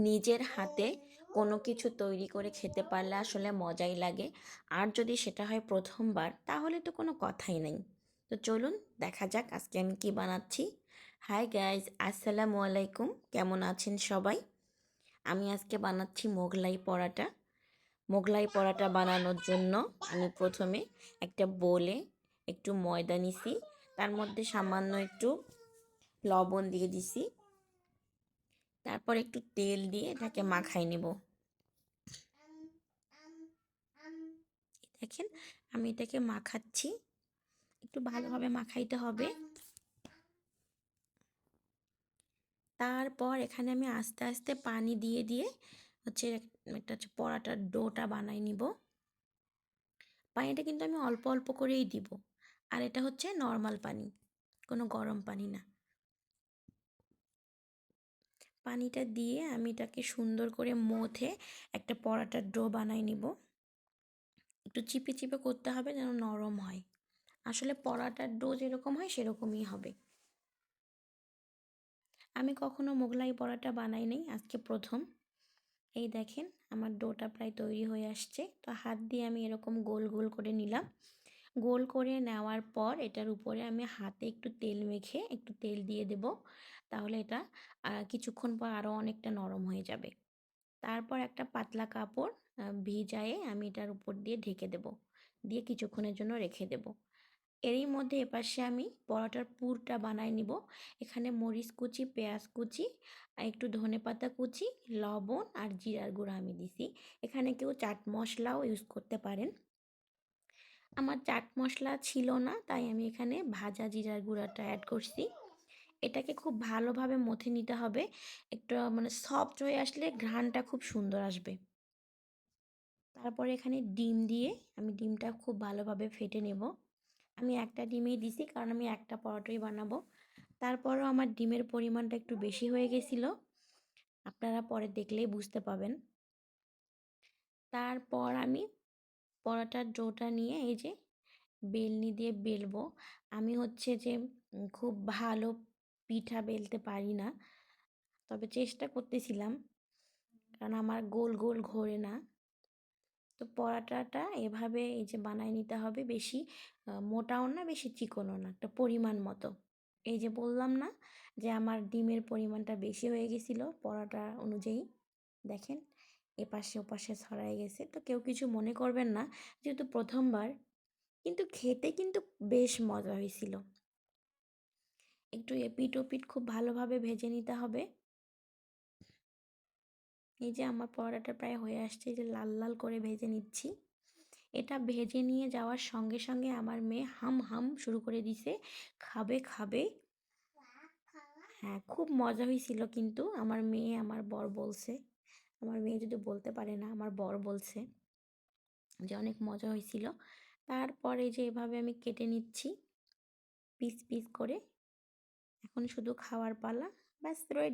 নিজের হাতে কোনো কিছু তৈরি করে খেতে পারলে আসলে মজাই লাগে। আর যদি সেটা হয় প্রথমবার, তাহলে তো কোনো কথাই নেই। তো চলুন দেখা যাক আজকে আমি কি বানাচ্ছি। হাই গাইজ, আসসালামু আলাইকুম। কেমন আছেন সবাই? আমি আজকে বানাচ্ছি মোগলাই পরাটা। মোগলাই পরাটা বানানোর জন্য আমি প্রথমে একটা বোলে একটু ময়দা নিছি, তার মধ্যে সামান্য একটু লবণ দিয়ে দিছি, তারপর একটু তেল দিয়ে এটাকে মাখাই নেব। দেখেন, আমি এটাকে মাখাচ্ছি, একটু ভালোভাবে মাখাইতে হবে। তারপর এখানে আমি আস্তে আস্তে পানি দিয়ে দিয়ে হচ্ছে একটা হচ্ছে পরাটার ডোটা বানাই নিব। পানিটা কিন্তু আমি অল্প অল্প করেই দিব, আর এটা হচ্ছে নর্মাল পানি, কোনো গরম পানি না। পানিটা দিয়ে আমি এটাকে সুন্দর করে মথে একটা পরাটার ডো বানাই নিব। একটু চিপে চিপে করতে হবে যেন নরম হয়। আসলে পরাটার ডো যেরকম হয় সেরকমই হবে। আমি কখনো মোগলাই পরাটা বানাই নাই, আজকে প্রথম। এই দেখেন, আমার ডোটা প্রায় তৈরি হয়ে আসছে। তো হাত দিয়ে আমি এরকম গোল গোল করে নিলাম। গোল করে নেওয়ার পর এটার উপরে আমি হাতে একটু তেল মেখে একটু তেল দিয়ে দেব। তাহলে এটা কিছুক্ষণ পর আরও অনেকটা নরম হয়ে যাবে। তারপর একটা পাতলা কাপড় ভিজায়ে আমি এটার উপর দিয়ে ঢেকে দেব, দিয়ে কিছুক্ষণের জন্য রেখে দেব। এরই মধ্যে এপাশে আমি পরোটার পুরটা বানাই নিব। এখানে মরিচ কুচি, পেঁয়াজ কুচি, আর একটু ধনেপাতা কুচি, লবণ আর জিরার গুঁড়া আমি দিছি। এখানে কেউ চাট মশলাও ইউজ করতে পারেন। আমার চাট মশলা ছিল না, তাই আমি এখানে ভাজা জিরার গুঁড়াটা অ্যাড করছি। এটাকে খুব ভালোভাবে মথে নিতে হবে। একটু মানে সফট হয়ে আসলে ঘ্রাণটা খুব সুন্দর আসবে। তারপরে এখানে ডিম দিয়ে আমি ডিমটা খুব ভালোভাবে ফেটে নেব। আমি একটা ডিমেই দিছি, কারণ আমি একটা পরোটাই বানাবো। তারপরও আমার ডিমের পরিমাণটা একটু বেশি হয়ে গেছিলো, আপনারা পরে দেখলেই বুঝতে পাবেন। তারপর আমি পরোটার ডোটা নিয়ে এই যে বেলনি দিয়ে বেলবো। আমি হচ্ছে যে খুব ভালো পিঠা বেলতে পারি না, তবে চেষ্টা করতেছিলাম, কারণ আমার গোল গোল ঘোরে না। তো পরাটাটা এভাবে এই যে বানায় নিতে হবে, বেশি মোটাও না বেশি চিকনও না, একটা পরিমাণ মতো। এই যে বললাম না যে আমার ডিমের পরিমাণটা বেশি হয়ে গেছিলো পরাটা অনুযায়ী। দেখেন, এপাশে ওপাশে ছড়াই গেছে, তো কেউ কিছু মনে করবেন না, যেহেতু প্রথমবার। কিন্তু খেতে কিন্তু বেশ মজা হয়েছিল। একটু এপিট ওপিট খুব ভালোভাবে ভেজে নিতে হবে। এই যে আমার পরোটাটা প্রায় হয়ে আসছে, যে লাল লাল করে ভেজে নিচ্ছি। এটা ভেজে নিয়ে যাওয়ার সঙ্গে সঙ্গে আমার মেয়ে হাম হাম শুরু করে দিছে, খাবে খাবে। হ্যাঁ, খুব মজা হয়েছিল কিন্তু। আমার মেয়ে, আমার বর বলছে, আমার মেয়ে যদি বলতে পারে না, আমার বর বলছে যে অনেক মজা হয়েছিল। তারপরে যে এভাবে আমি কেটে নিচ্ছি পিস পিস করে। এখন শুধু খাওয়ার পালা, ব্যাস রেডি।